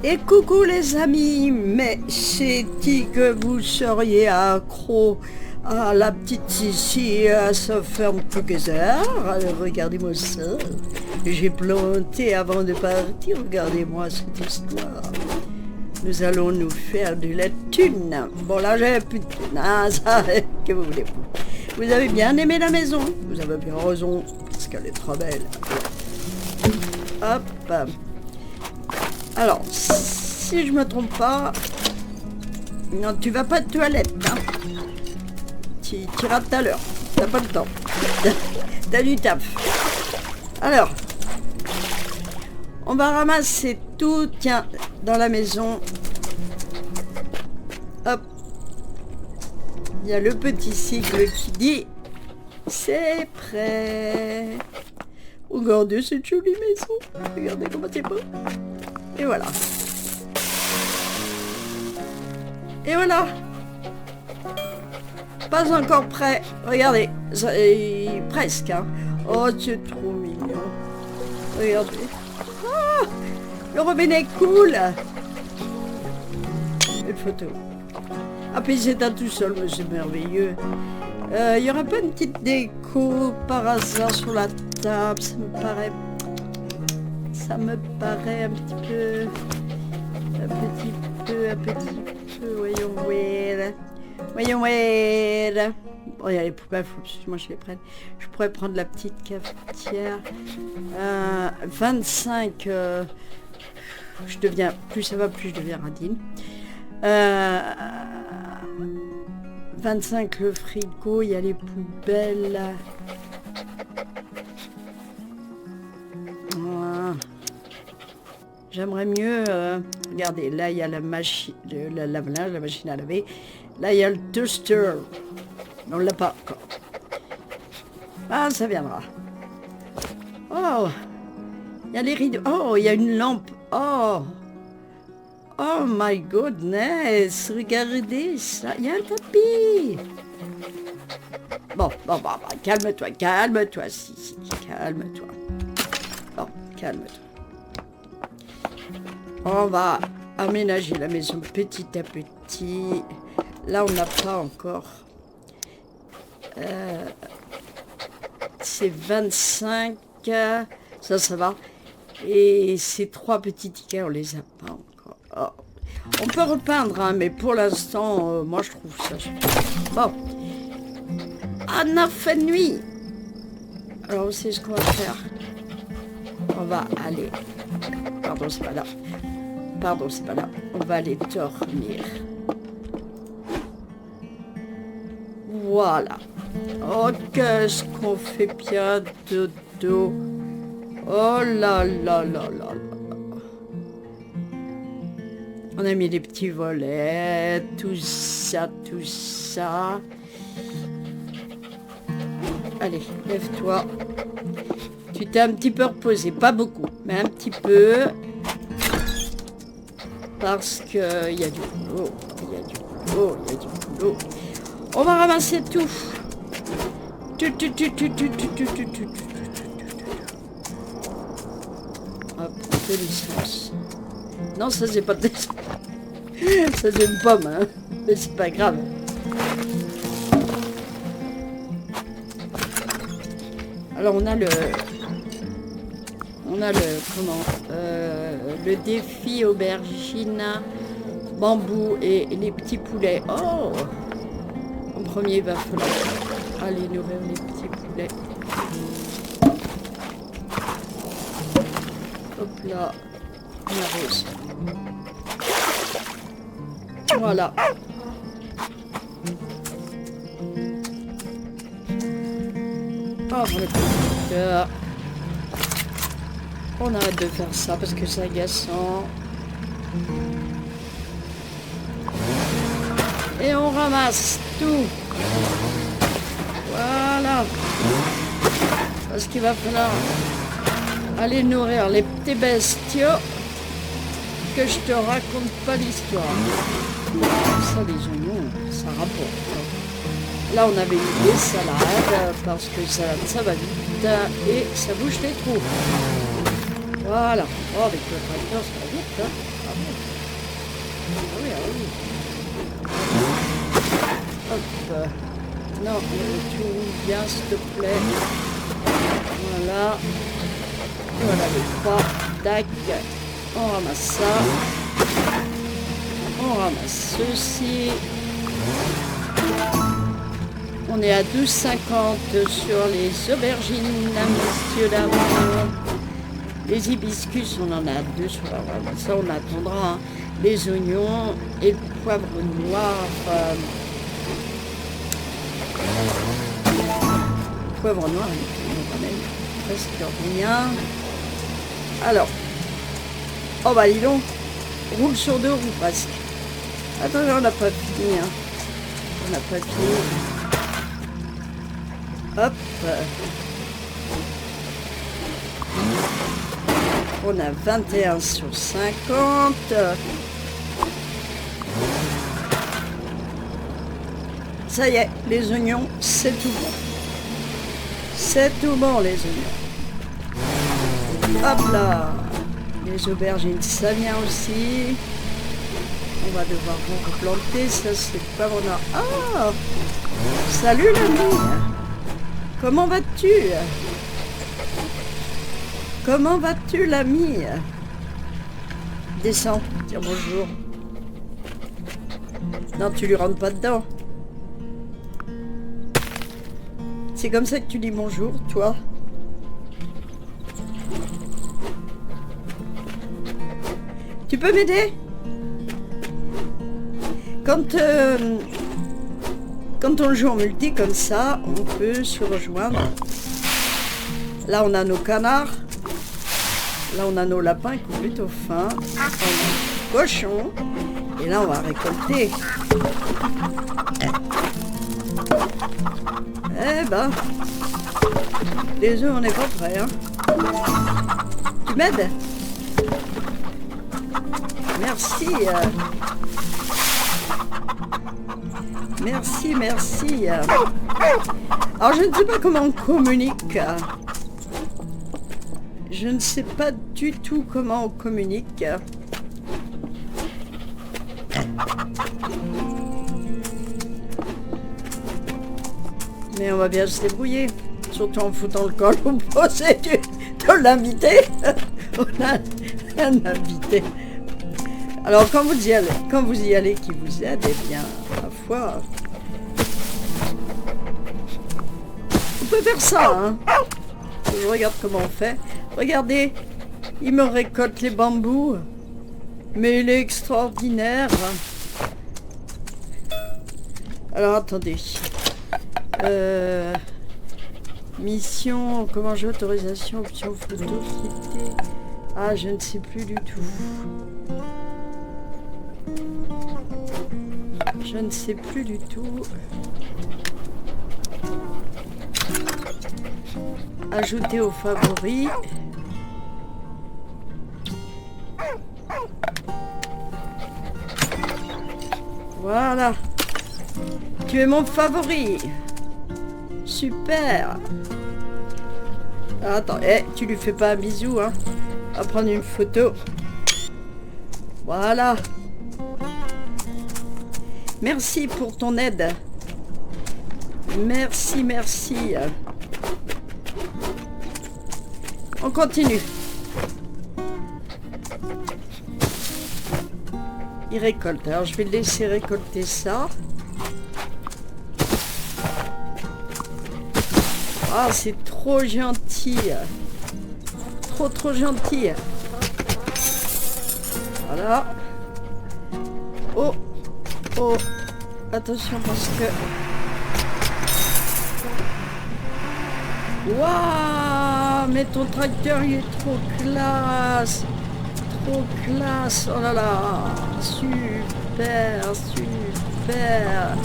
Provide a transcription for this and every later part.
Et coucou les amis, mais c'est dit que vous seriez accro à la petite ici à Southern Together. Regardez-moi ça. J'ai planté avant de partir, regardez-moi cette histoire. Nous allons nous faire de la thune. Bon là j'ai plus de thune, hein, ça, que vous voulez. Vous avez bien aimé la maison, vous avez bien raison, parce qu'elle est trop belle. Hop. Alors, si je me trompe pas, non, tu vas pas de toilette, hein. Tu iras tout à l'heure, t'as pas le temps. T'as du taf. Alors, on va ramasser tout, tiens, dans la maison. Hop. Il y a le petit cycle qui dit c'est prêt. Regardez cette jolie maison. Regardez comment c'est beau. Et voilà. Et voilà. Pas encore prêt. Regardez. Presque. Hein. Oh, c'est trop mignon. Regardez. Ah, le robinet coule. Une photo. Ah, puis c'est un tout seul, mais c'est merveilleux. Il n'y aura pas une petite déco par hasard sur la table, ça me paraît un petit peu, voyons voir. Bon, il y a les poubelles, il faut absolument que je les prenne. Je pourrais prendre la petite cafetière. 25, plus ça va, plus je deviens radine. 25 le frigo, il y a les poubelles. J'aimerais mieux, regardez, là il y a la machine, la lave-linge, la machine à laver. Là il y a le toaster. On l'a pas encore. Ah, ça viendra. Oh, il y a les rideaux. Oh, il y a une lampe. Oh my goodness, regardez ça, il y a un tapis. Bon, calme-toi, si, calme-toi. Bon, calme-toi. On va aménager la maison petit à petit. Là, on n'a pas encore. C'est 25, ça va. Et ces 3 petits tickets, on les a pas encore. Oh. On peut repeindre, hein, mais pour l'instant, moi je trouve ça super. Bon. On a fait nuit. Alors, on sait ce qu'on va faire. On va aller. Pardon, c'est pas là. On va aller dormir. Voilà. Oh, qu'est-ce qu'on fait bien dodo. Oh là là là là là. On a mis des petits volets, tout ça. Allez, lève-toi. Tu t'es un petit peu reposé, pas beaucoup, mais un petit peu. Parce que il y a du boulot, On va ramasser tout. Hop, de l'essence. Non, ça c'est pas de l'essence. Ça c'est une pomme, hein. Mais c'est pas grave. Alors on a le défi aubergine, bambou et les petits poulets. Oh, en premier il va falloir aller nourrir les petits poulets. Hop là, on arrose. Voilà. Oh, le producteur. On arrête de faire ça parce que c'est agaçant. Et on ramasse tout. Voilà. Parce qu'il va falloir aller nourrir les petits bestiaux que je te raconte pas l'histoire. Ça, les oignons, ça rapporte. Là, on avait mis des salades, parce que ça va vite et ça bouge les trous. Voilà. Oh, avec le tracteur, ça va vite. Hein. Ah Ah oui, ah oui. Hop. Non, tourne bien, s'il te plaît. Voilà. Voilà les trois. Tac. On ramasse ça. On ramasse ceci. On est à 12,50 sur les aubergines, messieurs, dames. Les hibiscus, on en a 2 sur la route. Ça, on attendra. Hein. Les oignons et le poivre noir. Poivre noir, quand même presque rien. Alors, oh bah dis donc, roule sur 2 roues presque. Attendez, on n'a pas fini. Hein. On n'a pas fini. Hop. On a 21 sur 50. Ça y est, les oignons, c'est tout bon. C'est tout bon, les oignons. Hop là. Les aubergines, ça vient aussi. On va devoir replanter. Ça, c'est pas bon. Ah! Salut, l'ami. Comment vas-tu? Comment vas-tu, l'ami? Descends, dire bonjour. Non, tu lui rentres pas dedans. C'est comme ça que tu dis bonjour, toi? Tu peux m'aider? Quand on joue en multi comme ça, on peut se rejoindre. Là, on a nos canards. Là, on a nos lapins qui ont plutôt faim. On a nos cochons. Et là, on va récolter. Eh ben, les œufs, on n'est pas prêts. Hein. Tu m'aides? Merci. Merci, merci. Alors, je ne sais pas comment on communique. Je ne sais pas du tout comment on communique. Mais on va bien se débrouiller. Surtout en foutant le col au procès de l'invité. On a un invité. Alors quand vous y allez qui vous aide, eh bien, ma foi, on peut faire ça, hein. Je regarde comment on fait. Regardez, il me récolte les bambous, mais il est extraordinaire. Alors attendez. Mission, comment jouer, autorisation, option photo, quitter. Ah, je ne sais plus du tout. Je ne sais plus du tout. Ajouter aux favoris. Voilà. Tu es mon favori. Super. Attends, tu lui fais pas un bisou, hein. On va prendre une photo. Voilà. Merci pour ton aide. Merci, merci. On continue. Il récolte. Alors, je vais le laisser récolter ça. Ah, c'est trop gentil. Trop gentil. Voilà. Oh. Oh. Attention parce que... Waouh, mais ton tracteur, il est trop classe. Trop classe. Oh là là. Super, super.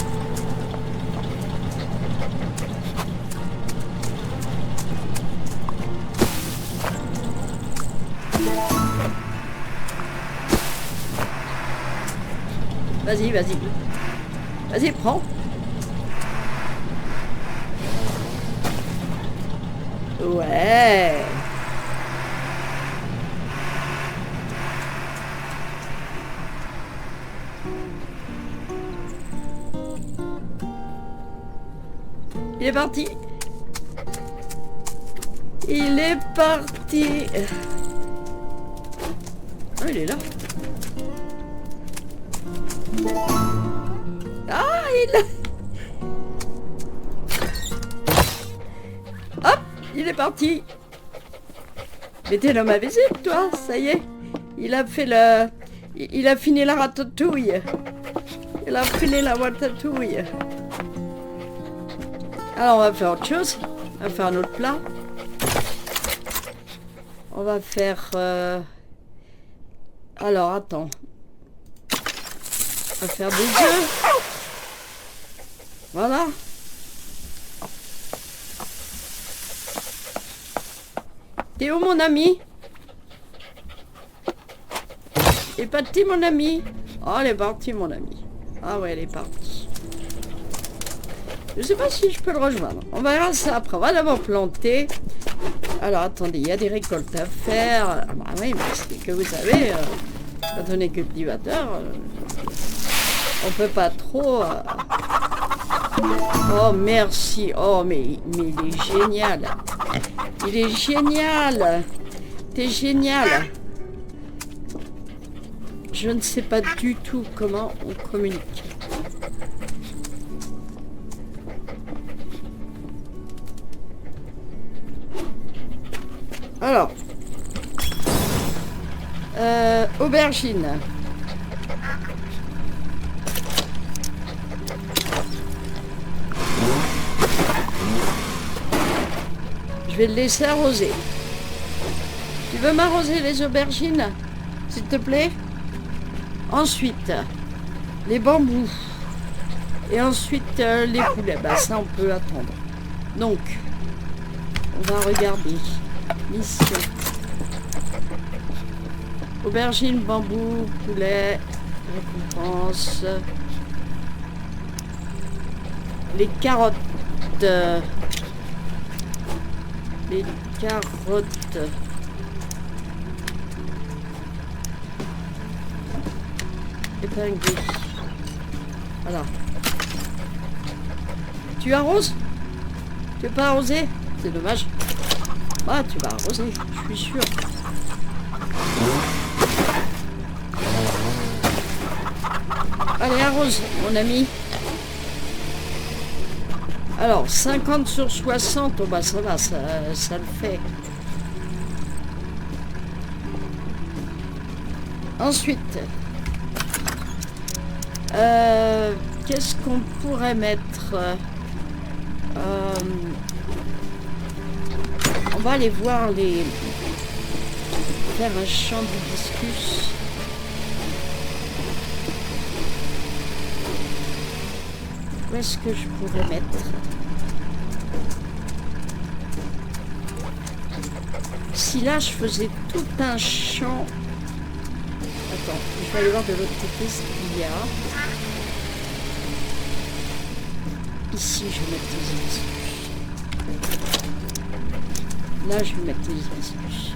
Vas-y, vas-y. Vas-y, prends. Ouais. Il est parti. Il est parti. Ah, il est là. Ah, il a... Hop, il est parti. Mais t'es l'homme invisible, toi, ça y est. Il a fait le... Il a fini la ratatouille. Il a fini la ratatouille. Alors, on va faire autre chose. On va faire un autre plat. On va faire... Alors, attends. On va faire des œufs. Voilà. T'es où, mon ami? Il est parti, mon ami. Oh, elle est partie, mon ami. Ah ouais, elle est partie. Je sais pas si je peux le rejoindre. On verra ça après. On va d'abord planter. Alors, attendez, il y a des récoltes à faire. Ah bah oui, mais c'est que vous savez, quand on est cultivateur, on peut pas trop... Oh, merci. Oh, mais il est génial. Il est génial. T'es génial. Je ne sais pas du tout comment on communique. Alors, aubergine. Je vais le laisser arroser. Tu veux m'arroser les aubergines, s'il te plaît? Ensuite, les bambous. Et ensuite, les poulets. Bah, ça, on peut attendre. Donc, on va regarder. Mission. Aubergine, bambou, poulet, récompense. Les carottes. Les carottes. Épinglé. Voilà. Tu arroses? Tu veux pas arroser? C'est dommage. Ah, tu vas arroser, je suis sûr. Allez, arrose, mon ami. Alors, 50 sur 60, oh bah ça va, ça le fait. Ensuite, qu'est-ce qu'on pourrait mettre? On va aller voir les... faire un champ d'hibiscus. Où est-ce que je pourrais mettre? Si là je faisais tout un champ... Attends, je vais aller voir de l'autre côté ce qu'il y a. Ici je vais mettre des hibiscus. Là, je vais mettre les hibiscus.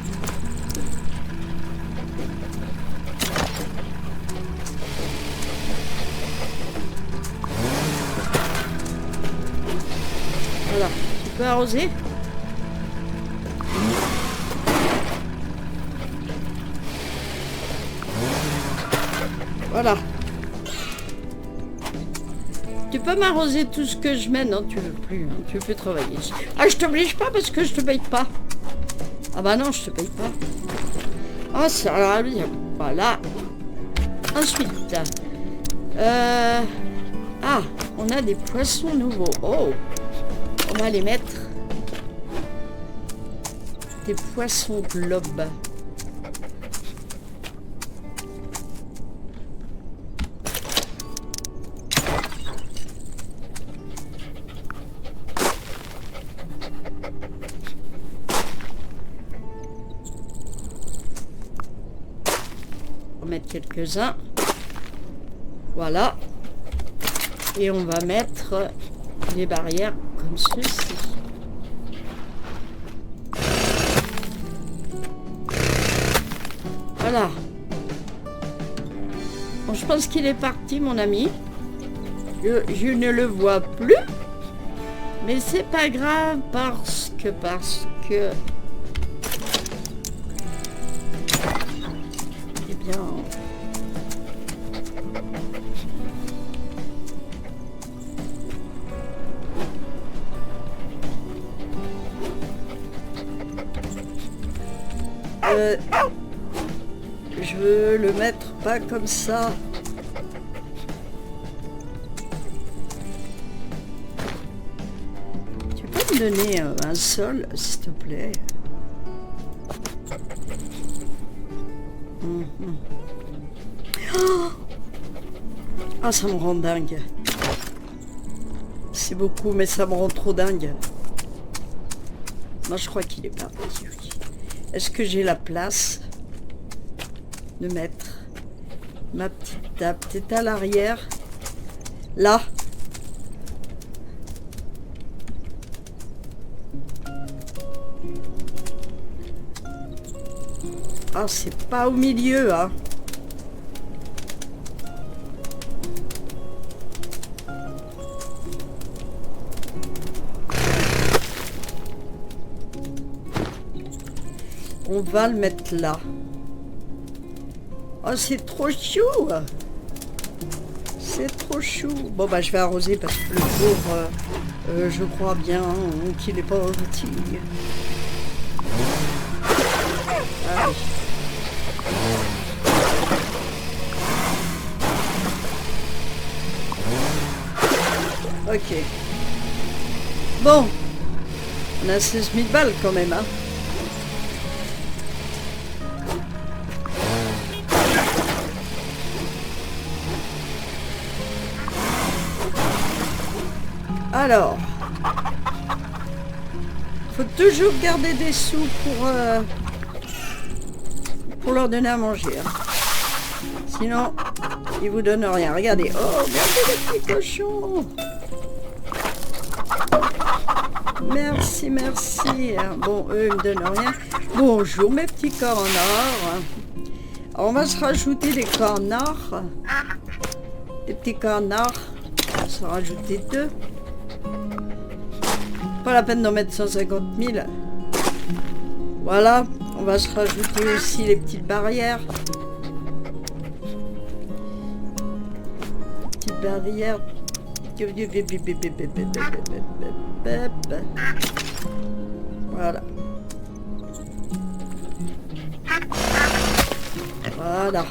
Voilà. Tu peux arroser? Voilà. Tu peux m'arroser tout ce que je mets? Non, tu veux plus. Hein. Tu peux travailler. Ah, je t'oblige pas parce que je te paye pas. Ah bah non, je te paye pas. Oh, ça va bien. Voilà. Ensuite. Ah, on a des poissons nouveaux. Oh. On va les mettre. Des poissons globes. Mettre quelques-uns. Voilà. Et on va mettre les barrières comme ceci. Voilà. Bon, je pense qu'il est parti, mon ami. Je ne le vois plus. Mais c'est pas grave parce que... Eh bien... je veux le mettre pas comme ça. Tu peux me donner un sol, s'il te plaît? Oh, ah, ça me rend dingue. C'est beaucoup, mais ça me rend trop dingue. Moi, je crois qu'il est parti. Oui. Est-ce que j'ai la place de mettre ma petite table peut-être à l'arrière? Là. Ah, c'est pas au milieu, hein. On va le mettre là. Oh, c'est trop chou. C'est trop chou. Bon, bah, je vais arroser parce que le pauvre, je crois bien qu'il est pas gentil. Allez. Ok. Bon. On a 16 000 balles quand même, hein. Alors, faut toujours garder des sous pour leur donner à manger. Hein. Sinon, ils vous donnent rien. Regardez, oh, regardez les petits cochons. Merci, merci. Bon, eux, ils me donnent rien. Bonjour, mes petits cornards. Alors, on va se rajouter des cornards. Des petits cornards. On va se rajouter 2. Pas la peine d'en mettre 150 000. Voilà, on va se rajouter aussi les petites barrières. Petites barrières. Voilà. Voilà.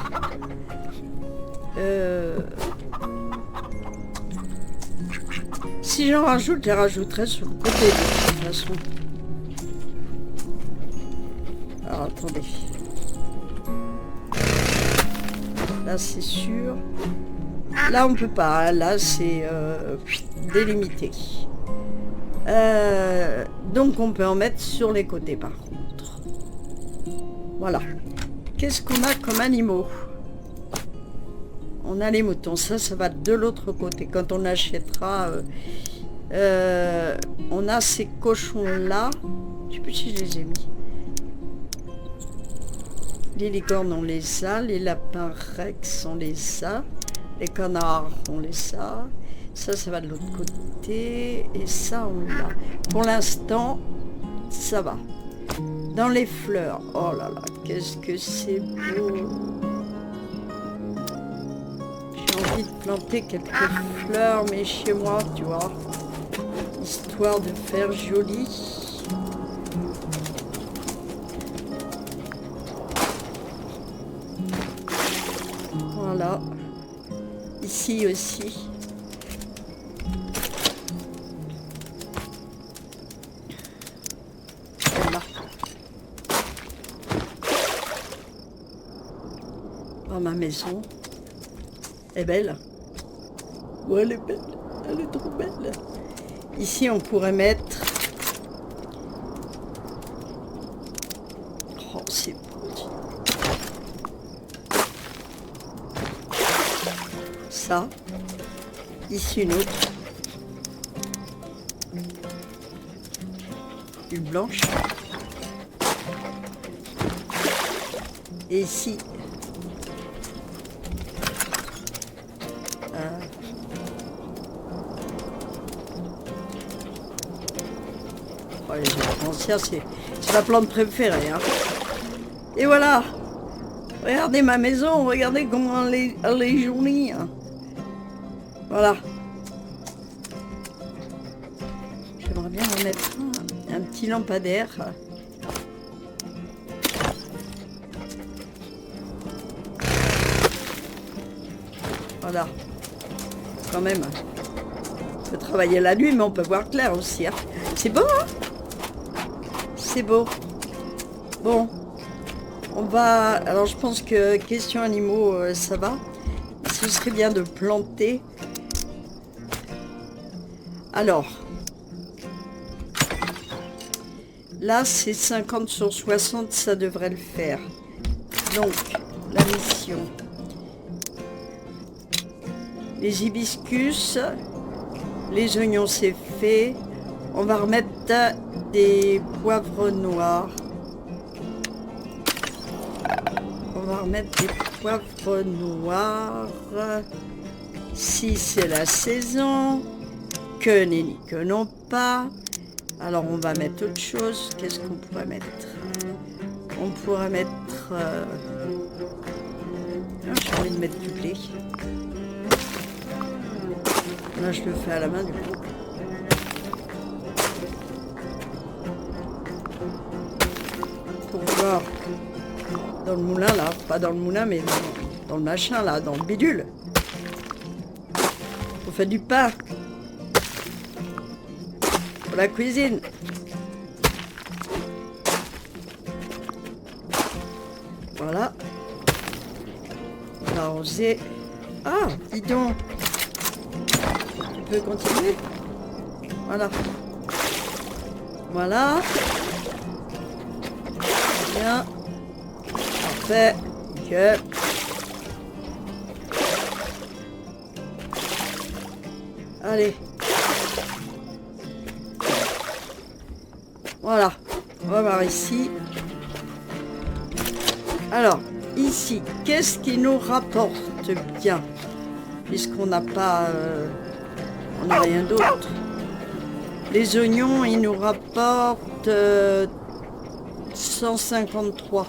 Si j'en rajoute, je les rajouterai sur le côté de toute façon. Alors attendez. Là c'est sûr. Là on peut pas. Là c'est délimité. Donc on peut en mettre sur les côtés par contre. Voilà. Qu'est-ce qu'on a comme animaux? On a les moutons, ça va de l'autre côté. Quand on achètera, on a ces cochons-là. Je sais plus si je les ai mis. Les licornes, on les a. Les lapins rex, on les a. Les canards, on les a. Ça va de l'autre côté. Et ça, on l'a. Pour l'instant, ça va. Dans les fleurs, oh là là, qu'est-ce que c'est beau! J'ai envie de planter quelques fleurs, mais chez moi, tu vois, histoire de faire joli. Voilà. Ici aussi. Voilà. Dans ma maison. Elle est belle. Ouais, elle est belle. Elle est trop belle. Ici, on pourrait mettre... Oh, c'est beau. Ça. Ici, une autre. Une blanche. Et ici... Ouais, les hortensias, c'est ma plante préférée. Hein. Et voilà. Regardez ma maison, regardez comment elle est jolie. Hein. Voilà. J'aimerais bien en mettre un petit lampadaire. Voilà. Quand même. On peut travailler la nuit, mais on peut voir clair aussi. Hein. C'est beau, hein? C'est beau. Bon. On va... Alors, je pense que question animaux, ça va. Ce serait bien de planter. Alors. Là, c'est 50 sur 60, ça devrait le faire. Donc, la mission. Les hibiscus, les oignons, c'est fait. On va remettre des poivres noirs. On va remettre des poivres noirs. Si c'est la saison, que nenni, que non pas. Alors on va mettre autre chose. Qu'est-ce qu'on pourrait mettre? On pourrait mettre... j'ai envie de mettre du blé. Là je le fais à la main du coup. Pour voir dans le moulin là, pas dans le moulin mais dans le machin là, dans le bidule. On fait du pain. Pour la cuisine. Voilà. On va arroser. Ah, dis donc. Tu peux continuer. Voilà. Voilà. Bien. Parfait. Ok. Allez. Voilà. On va voir ici. Alors, ici, qu'est-ce qui nous rapporte bien? Puisqu'on n'a pas... on n'a rien d'autre. Les oignons, ils nous rapportent 153.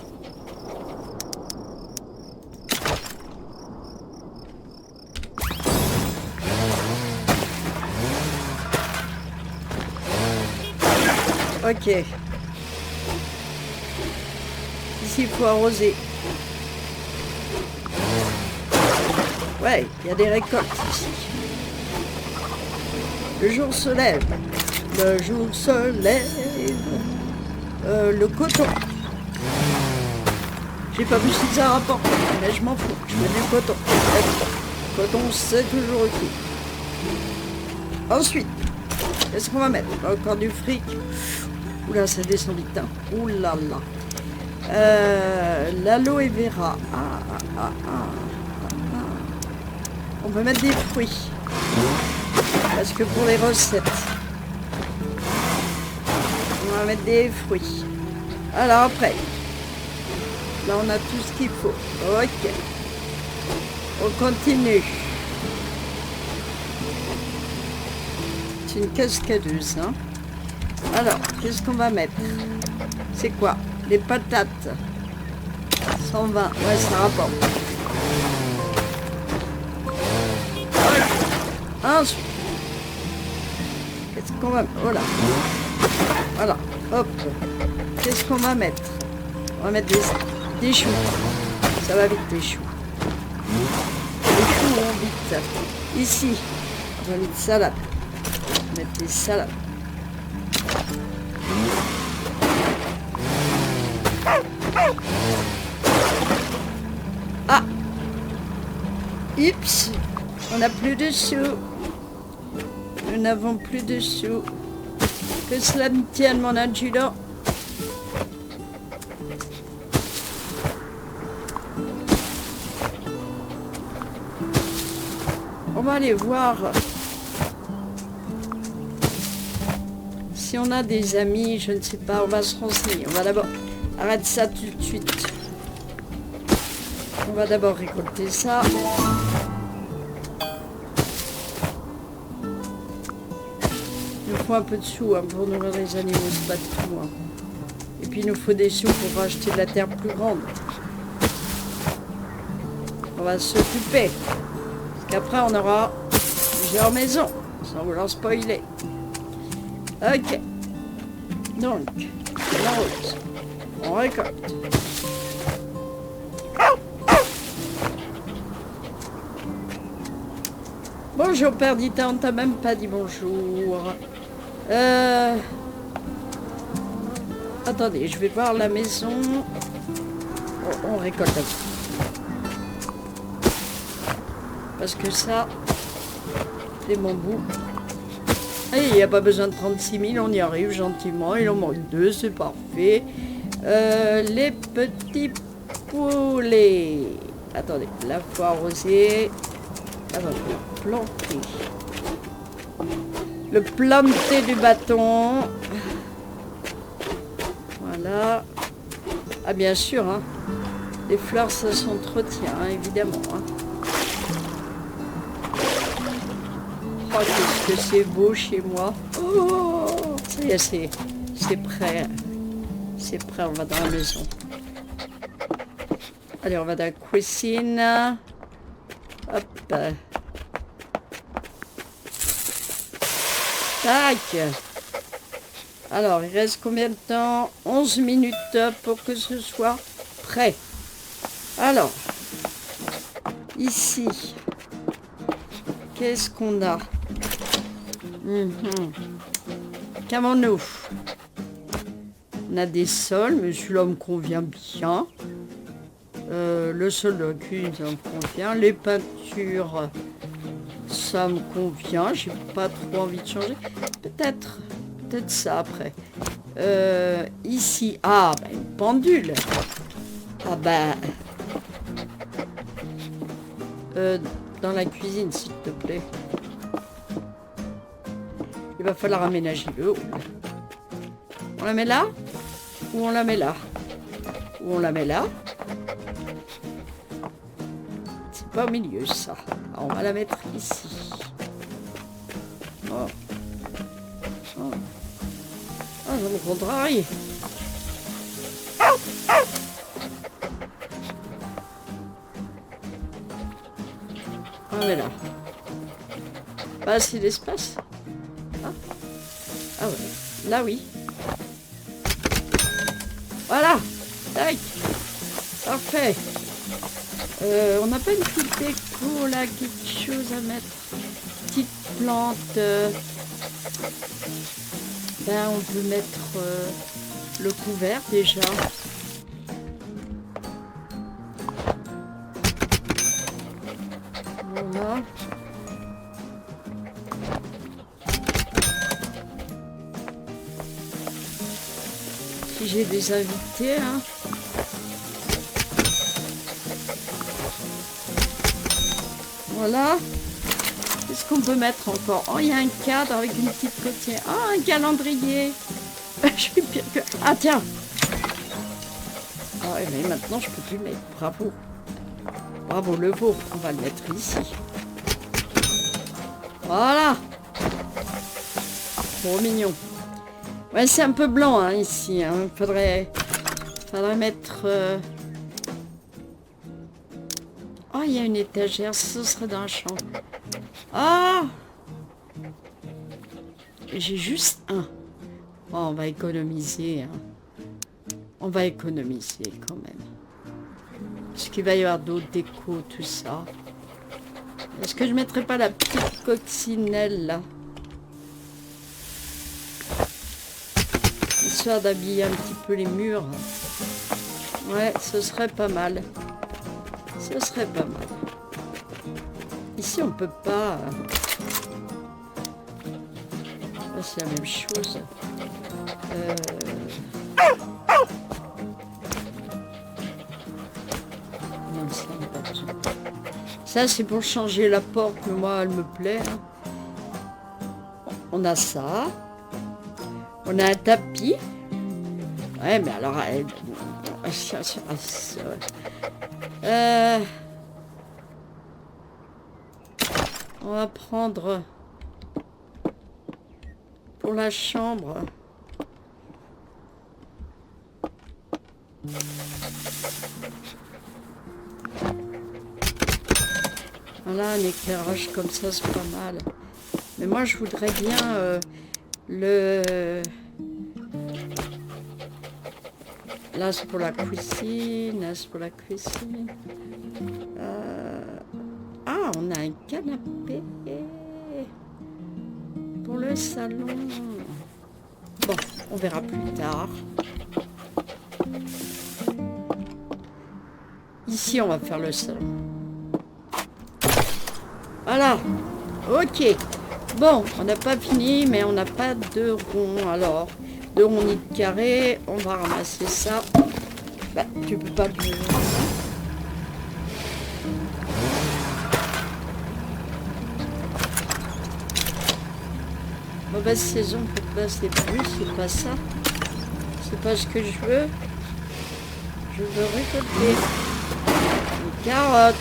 Ok. Ici, il faut arroser. Ouais, il y a des récoltes ici. Le jour se lève. Le jour se lève. Le coton. J'ai pas vu si ça rapporte, mais je m'en fous. Je mets du coton. Le coton, c'est toujours utile. Ensuite, qu'est-ce qu'on va mettre? Encore du fric. Oula, ça descend vite. Hein. Oula là. L'aloe vera. On peut mettre des fruits. Parce que pour les recettes, on va mettre des fruits. Alors après, là on a tout ce qu'il faut. Ok. On continue. C'est une cascadeuse. Hein. Alors, qu'est-ce qu'on va mettre? C'est quoi? Les patates. 120. Ouais, ça rapporte. Voilà. Ensuite. Qu'est-ce qu'on va... Oh là. Voilà. Hop. Qu'est-ce qu'on va mettre? On va mettre des choux. Ça va vite, les choux. Les choux vont vite. Ici, on va mettre salade. On va mettre des salades. Ah! Oups! On n'a plus de sous. Nous n'avons plus de sous. Que cela me tienne, mon adjudant. On va aller voir si on a des amis, je ne sais pas, on va se renseigner. On va d'abord... Arrête ça tout de suite. On va d'abord récolter ça. Il nous faut un peu de sous hein, pour nourrir les animaux, c'est pas tout. Hein. Et puis il nous faut des sous pour racheter de la terre plus grande. On va s'occuper. Parce qu'après on aura plusieurs maisons, sans vouloir spoiler. Ok. Donc, on arrose. On récolte. Bonjour Perdita, on t'a même pas dit bonjour. Attendez, je vais voir la maison. On récolte un peu. Parce que ça, les bambous. Et il n'y a pas besoin de 36 000, on y arrive gentiment. Il en manque 2, c'est parfait. Les petits poulets. Attendez, la faut arroser. Attendez, planter. Le planter du bâton. Voilà. Ah bien sûr, hein. Les fleurs ça s'entretient, hein, évidemment. Hein. Oh, qu'est-ce que c'est beau chez moi. Oh, ça y est, c'est prêt. C'est prêt, on va dans la maison. Allez, on va dans la cuisine. Hop. Tac. Alors, il reste combien de temps? 11 minutes pour que ce soit prêt. Alors, ici, qu'est-ce qu'on a? Qu'avons-nous? On a des sols, mais celui-là me convient bien. Le sol de la cuisine, ça me convient. Les peintures, ça me convient. J'ai pas trop envie de changer. Peut-être ça après. Ici, ah, bah, une pendule. Ah bah, dans la cuisine, s'il te plaît. Il va falloir aménager le hall. On la met là? Ou on la met là? Ou on la met là? C'est pas au milieu, ça. Alors, on va la mettre ici. Oh. Oh. Ah, ça me contrarie. On la met là. Pas assez d'espace. Ah ouais, là oui. Voilà, tac, parfait. On n'a pas une petite déco là, quelque chose à mettre. Petite plante. Ben on peut mettre le couvert déjà. Voilà. Si j'ai des invités, hein. Voilà. Qu'est-ce qu'on peut mettre encore? Oh, il y a un cadre avec une petite côtière. Ah, un calendrier. Je suis pire que... Ah, tiens. Ah, mais maintenant, je peux plus le mettre. Bravo. Bravo, le veau. On va le mettre ici. Voilà. Trop mignon. Ouais, c'est un peu blanc hein, ici. Hein. Faudrait mettre... Oh, il y a une étagère. Ce serait dans un champ. Ah! J'ai juste un. Oh, on va économiser. Hein. On va économiser quand même. Parce qu'il va y avoir d'autres décos, tout ça. Est-ce que je mettrais pas la petite coccinelle là? Histoire d'habiller un petit peu les murs. Ouais, ce serait pas mal. Ce serait pas mal. Ici, on peut pas... c'est la même chose. Non, ça, on n'a pas besoin. Ça, c'est pour changer la porte, mais moi, elle me plaît. Hein. On a ça. On a un tapis. Ouais, mais alors... on va prendre... pour la chambre. Voilà, un éclairage comme ça, c'est pas mal. Mais moi, je voudrais bien le... Là, c'est pour la cuisine. Là, c'est pour la cuisine. Ah, on a un canapé pour le salon. Bon, on verra plus tard. Ici, on va faire le salon. Voilà. Ok. Bon, on n'a pas fini, mais on n'a pas de rond. Alors, de rond ni de carré, on va ramasser ça. Bah, tu peux pas bouger. Mauvaise saison pour passer plus, c'est pas ça. C'est pas ce que je veux. Je veux récolter une carotte.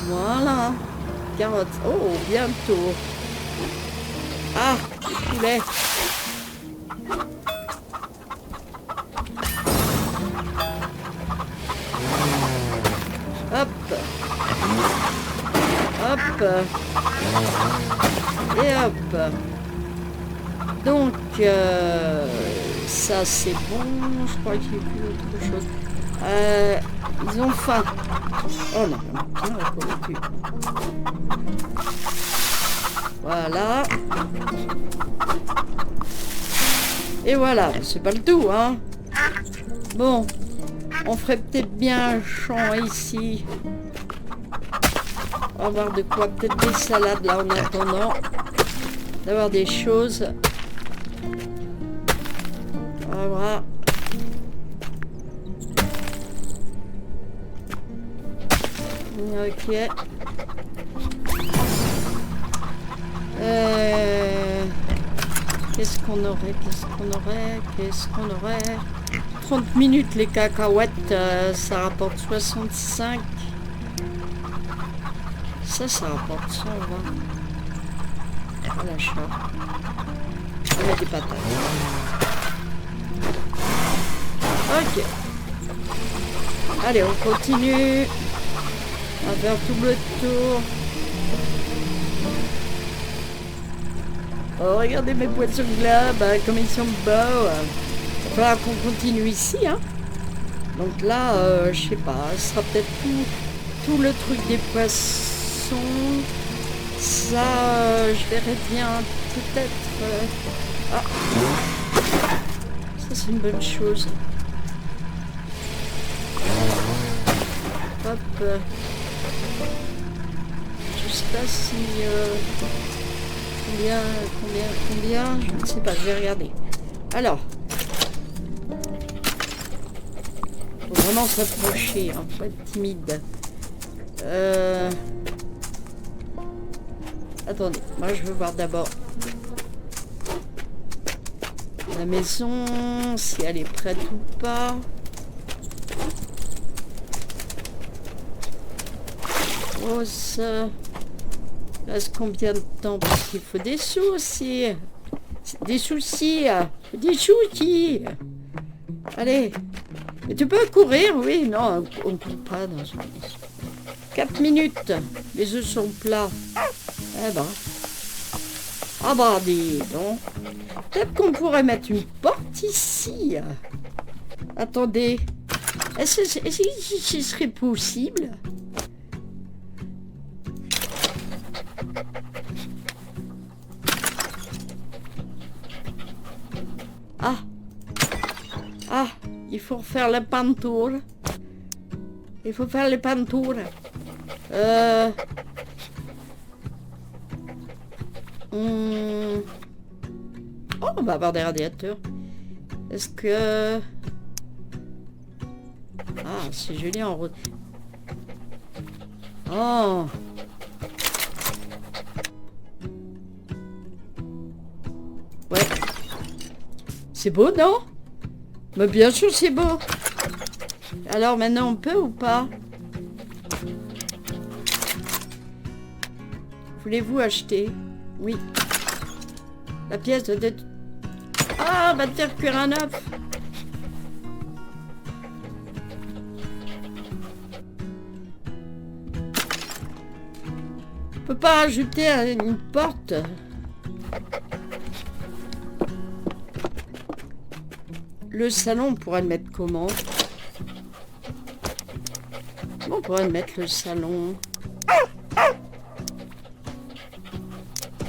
Voilà. Carotte. Oh, bientôt. Ah, poulet. Hop. Hop. Et hop. Donc, ça c'est bon. Je crois qu'il y a plus autre chose. Ils ont faim. Oh non, bien récolté. Voilà. Et voilà, c'est pas le tout, hein. Bon, on ferait peut-être bien un champ ici. On va avoir de quoi, peut-être des salades là en attendant d'avoir des choses. Voilà. Ok. Qu'est-ce qu'on aurait 30 minutes les cacahuètes, ça rapporte 65. Ça rapporte 120. À l'achat. On met des patates. Ok. Allez, on continue. On va faire tout le tour. Oh, regardez mes poissons là, comme ils sont beaux. Il va falloir qu'on continue ici, hein. Donc là, je sais pas, ce sera peut-être tout le truc des poissons. Ça, je verrai bien, peut-être... Ah, ça c'est une bonne chose. Hop. Je sais pas si... combien, je ne sais pas, je vais regarder. Alors. Faut vraiment s'approcher, hein, faut être timide. Attendez, moi je veux voir d'abord la maison, si elle est prête ou pas. Rose. Reste combien de temps? Parce qu'il faut des sous aussi. Des soucis. Des soucis. Allez. Mais tu peux courir, oui. Non, on ne court pas dans ce maison. 4 minutes. Les œufs sont plats. Eh ben. Ah bah dis donc. Peut-être qu'on pourrait mettre une porte ici. Attendez. Est-ce que ce serait possible? Ah. Ah, il faut faire la peinture. Il faut faire les peintures. Oh, on va avoir des radiateurs. Est-ce que... Ah, c'est joli en rose. Oh. Ouais. C'est beau, non? Mais bien sûr, c'est beau. Alors, maintenant, on peut ou pas? Voulez-vous acheter? Oui. La pièce de... Ah, va te faire cuire un œuf. On peut pas rajouter une porte. Le salon, on pourrait le mettre comment? Comment on pourrait le mettre le salon?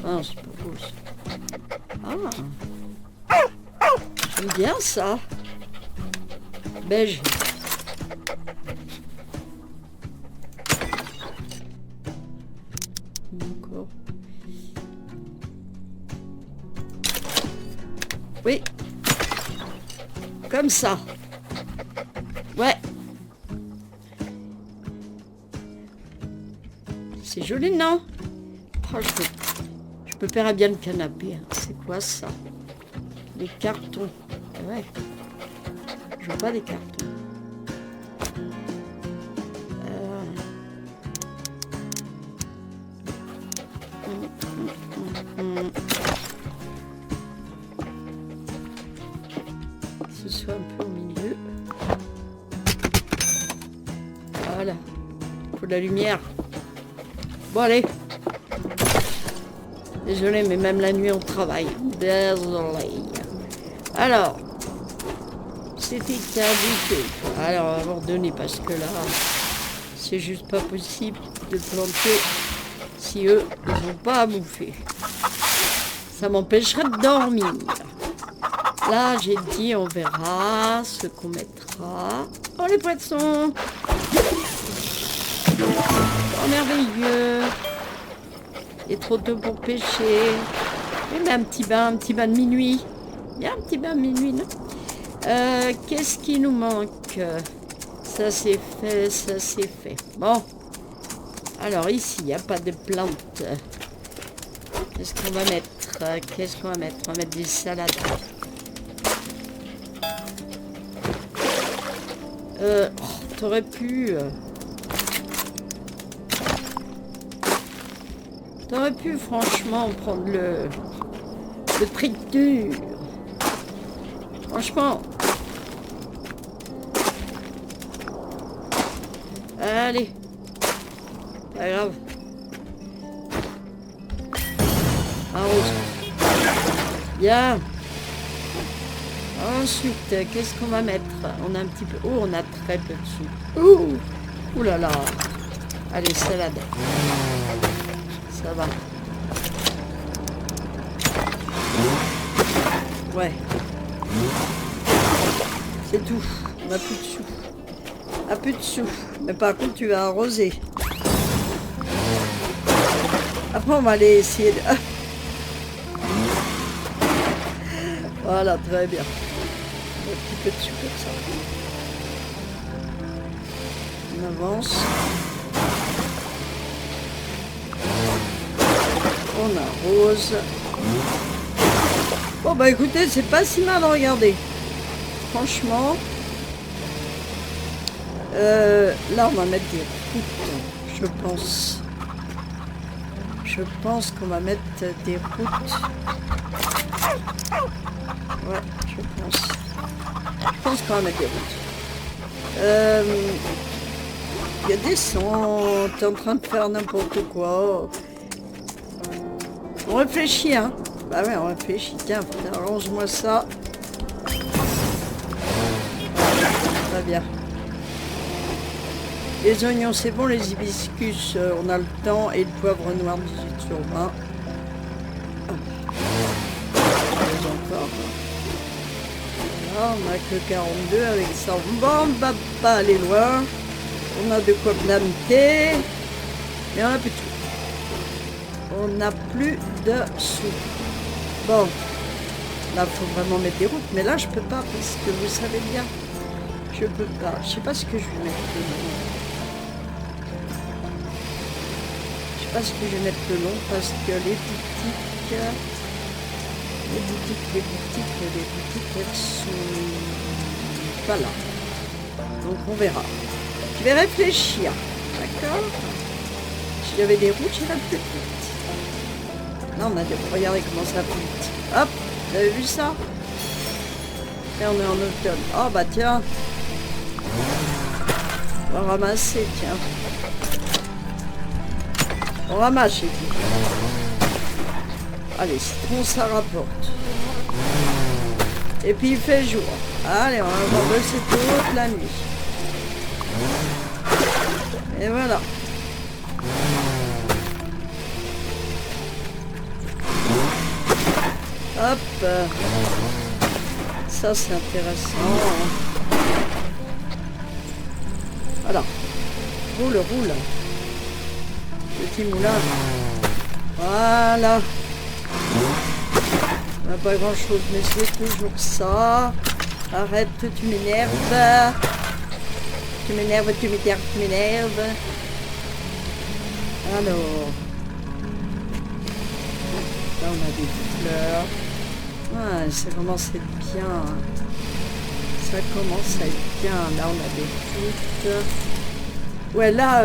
Ah, c'est pas beau ça. Ah, j'aime bien ça. Beige. Encore. Oui. Comme ça. Ouais. C'est joli, non? Oh, je peux faire bien le canapé. Hein. C'est quoi ça? Des cartons. Ouais. Je veux pas des cartons. Que ce soit un peu au milieu. Voilà. Il faut de la lumière. Bon, allez. Désolé, mais même la nuit, on travaille. Désolé. Alors, c'était indiqué. Alors, on va ordonner parce que là, c'est juste pas possible de planter si eux, ils n'ont pas à bouffer. Ça m'empêcherait de dormir. Là, j'ai dit, on verra ce qu'on mettra. Oh, les poissons! Oh, merveilleux! Il est trop tôt pour pêcher. Mais un petit bain de minuit. Il y a un petit bain de minuit, non? Qu'est-ce qui nous manque? Ça c'est fait, ça c'est fait. Bon. Alors ici, il n'y a pas de plantes. Qu'est-ce qu'on va mettre? Qu'est-ce qu'on va mettre? On va mettre des salades. T'aurais pu... T'aurais pu franchement prendre le truc dur. Franchement. Allez. Pas grave. Arrose. Bien. Ensuite, qu'est-ce qu'on va mettre? On a un petit peu... Oh, on a très peu de soupe. Ouh là là. Allez, salade. Ça va. Ouais. C'est tout. On n'a plus de sous. On n'a plus de sous. Mais par contre, tu vas arroser. Après, on va aller essayer de... Voilà, très bien. Un petit peu de sous comme ça. On avance. On arrose. Bon bah écoutez, c'est pas si mal à regarder. Franchement. Là on va mettre des routes, je pense. Je pense qu'on va mettre des routes. Ouais, je pense. Je pense qu'on va mettre des routes. Il y a des sons, t'es en train de faire n'importe quoi. On réfléchit, hein. Bah ouais, on réfléchit. Tiens, arrange-moi ça. Très bien. Les oignons, c'est bon. Les hibiscus, on a le temps. Et le poivre noir, 18 sur 20. Encore. Là, on n'a que 42. Avec ça, on va pas aller loin. On a de quoi planter. Mais on a plus de tout. On n'a plus de sous. Bon, là, il faut vraiment mettre des routes. Mais là, je peux pas parce que vous savez bien, je peux pas. Je sais pas ce que je vais mettre le long. Je sais pas ce que je vais mettre le long parce que les boutiques, elles sont pas là. Donc, on verra. Je vais réfléchir. D'accord? S'il y avait des routes, j'irais plus vite. Non, on a des... Regardez comment ça vite. Hop, vous avez vu ça? Et on est en automne. Oh bah tiens. On va ramasser, tiens. On ramasse, j'ai dit. Allez, citron, ça rapporte. Et puis il fait jour. Allez, on va bosser toute la nuit. Et voilà. Hop. Ça, c'est intéressant. Voilà. Roule, roule. Petit moulin. Voilà. On n'a pas grand chose, mais c'est toujours ça. Arrête, tu m'énerves. Tu m'énerves, tu m'énerves, tu m'énerves. Alors. Là, on a des fleurs. Ah, ça commence à être bien. Ça commence à être bien. Là, on a des fruits. Ouais, là,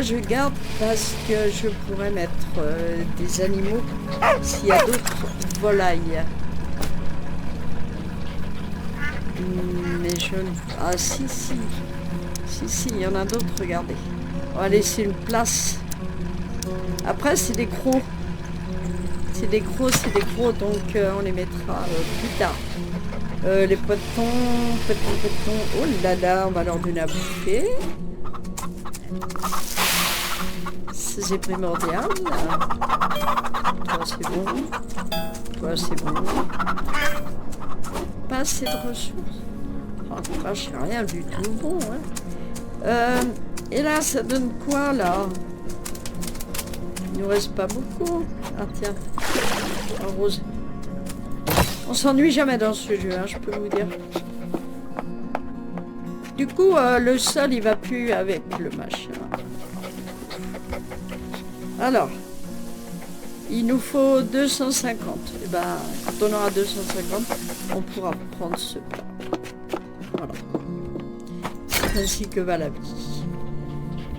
je garde parce que je pourrais mettre des animaux s'il y a d'autres volailles. Mais je... Ah, si, il y en a d'autres, regardez. On va laisser une place. Après, c'est des crocs. C'est des crocs, donc on les mettra plus tard. Les potons. Oh là là, on va leur donner à bouffer. C'est primordial. Toi, c'est bon. Toi, c'est bon. Pas assez de ressources. Oh, vache, c'est rien du tout bon. Hein. Et là, ça donne quoi, là? Il nous reste pas beaucoup. Ah, tiens. En rose. On s'ennuie jamais dans ce jeu, hein, je peux vous dire. Du coup, le sol, il va plus avec le machin. Alors, il nous faut 250. Et ben, quand on aura 250, on pourra prendre ce plat. Voilà. C'est ainsi que va la vie.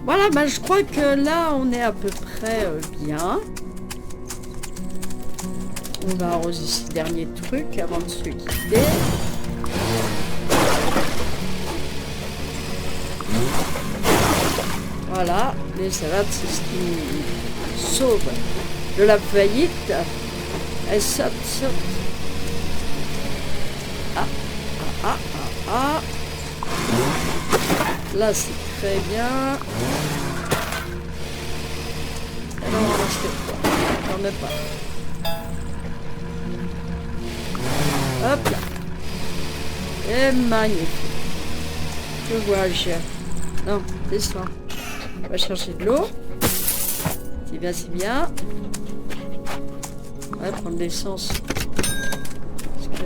Voilà, ben, je crois que là, on est à peu près bien. On va arroser ces derniers trucs avant de se quitter. Voilà, les salades, c'est ce qui sauve de la faillite. Elles sautent. Ah. Là, c'est très bien. Et là, on va rester quoi? J'en ai pas. Hop là. Et magnifique. Que vois-je? Non, descends. On va chercher de l'eau. C'est bien, c'est bien. On va prendre l'essence. Parce que...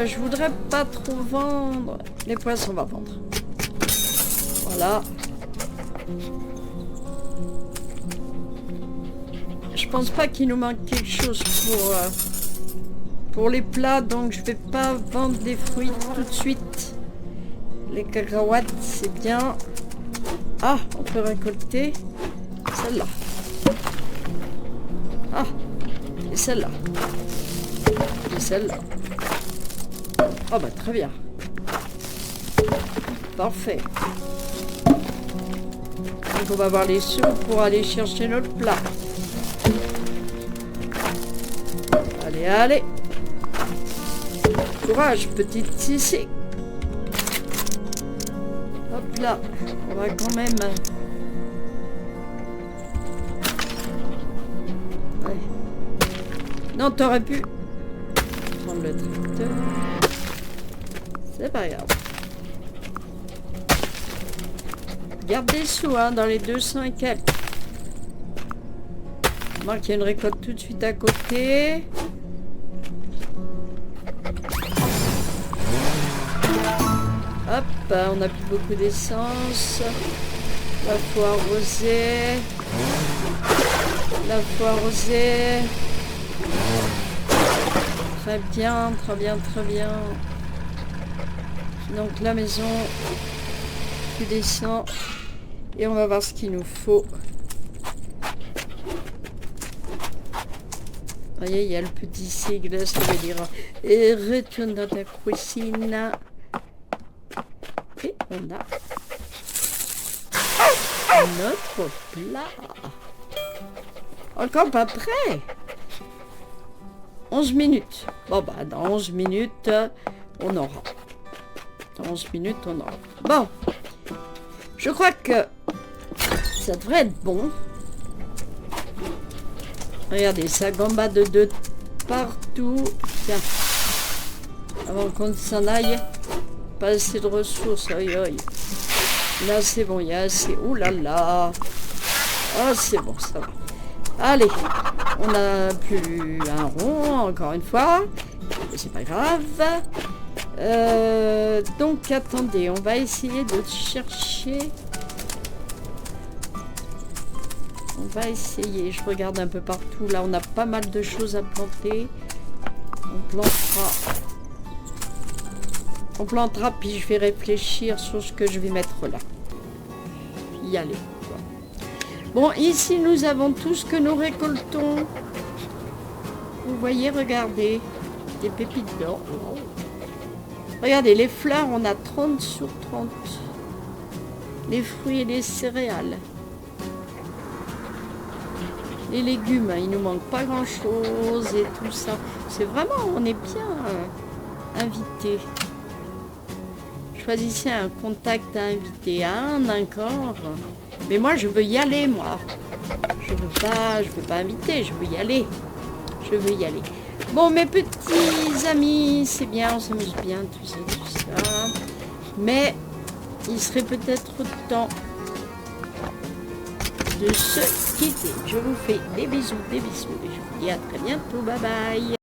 je voudrais pas trop vendre. Les poissons, on va vendre. Voilà. Je pense pas qu'il nous manque quelque chose pour les plats, donc je vais pas vendre des fruits tout de suite. Les cacahuètes, c'est bien. Ah, on peut récolter celle-là. Ah, et celle-là. Et celle-là. Oh bah très bien. Parfait. Donc on va avoir les sous pour aller chercher notre plat. Allez. Courage, petite Sissi. Hop là, on va quand même... Ouais. Non, t'aurais pu prendre le tracteur. C'est pas grave. Garde des sous, hein, dans les 200 et quelques. Remarque qu'il y a une récolte tout de suite à côté. Hop, on n'a plus beaucoup d'essence. La fois arrosée. Très bien. Donc la maison, tu descends. Et on va voir ce qu'il nous faut. Vous voyez, il y a le petit sigle, ça veut dire et retourne dans ta cuisine. Et on a notre plat. Encore pas prêt. 11 minutes. Bon, bah, dans 11 minutes, on aura. Dans 11 minutes, on aura. Bon. Je crois que ça devrait être bon. Regardez, ça gambade de partout. Tiens. Avant qu'on s'en aille. Pas assez de ressources. Oi, oi. Là, c'est bon, il y a assez. Ouh là là. Oh, c'est bon, ça va. Allez. On n'a plus un rond, encore une fois. Mais c'est pas grave. Donc, attendez. On va essayer de chercher... On va essayer. Je regarde un peu partout. Là, on a pas mal de choses à planter. On plantera, puis je vais réfléchir sur ce que je vais mettre là. Puis y aller. Bon, ici, nous avons tout ce que nous récoltons. Vous voyez, regardez. Des pépites d'or. Regardez, les fleurs, on a 30 sur 30. Les fruits et les céréales. Les légumes, il nous manque pas grand-chose et tout ça. C'est vraiment, on est bien invité. Choisissez un contact à inviter. Un encore. Mais moi, je veux y aller, moi. Je veux pas inviter, je veux y aller. Je veux y aller. Bon, mes petits amis, c'est bien, on s'amuse bien, tout ça. Mais il serait peut-être temps de se quitter. Je vous fais des bisous, et je vous dis à très bientôt. Bye bye.